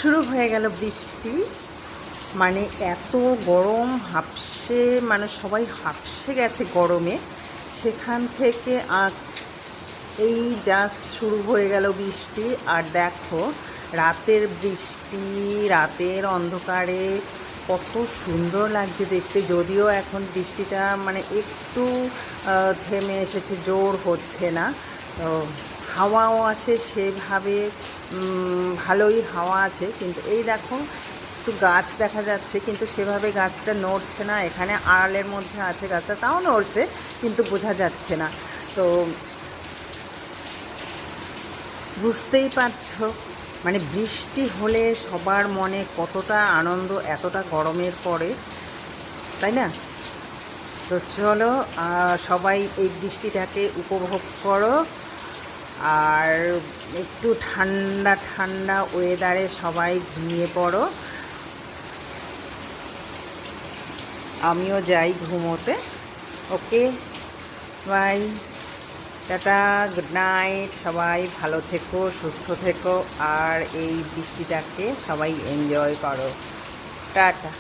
শুরু হয়ে গেল বৃষ্টি। মানে এত গরম, হাঁপসে, মানে সবাই হাঁপসে গেছে গরমে। সেখান থেকে এই জাস্ট শুরু হয়ে গেল বৃষ্টি। আর দেখো রাতের বৃষ্টি, রাতের অন্ধকারে কত সুন্দর লাগছে দেখতে। যদিও এখন বৃষ্টিটা মানে একটু থেমে এসেছে, জোর হচ্ছে না। তো হাওয়াও আছে সেভাবে, ভালোই হাওয়া আছে। কিন্তু এই দেখো একটু গাছ দেখা যাচ্ছে, কিন্তু সেভাবে গাছটা নড়ছে না। এখানে আড়ালের মধ্যে আছে গাছটা, তাও নড়ছে কিন্তু বোঝা যাচ্ছে না। তো বুঝতেই পারছো মানে বৃষ্টি হলে সবার মনে কতটা আনন্দ এতটা গরমের পরে, তাই না? তো চলো সবাই এই বৃষ্টিটাকে উপভোগ করো। আর একটু ঠান্ডা ঠান্ডা ওয়েদারে সবাই ঘুমিয়ে পড়ো। আমিও যাই ঘুমোতে। ওকে, বাই, টাটা, গুড নাইট। সবাই ভালো থেকো, সুস্থ থেকো, আর এই বৃষ্টিটাকে সবাই এনজয় করো। টাটা।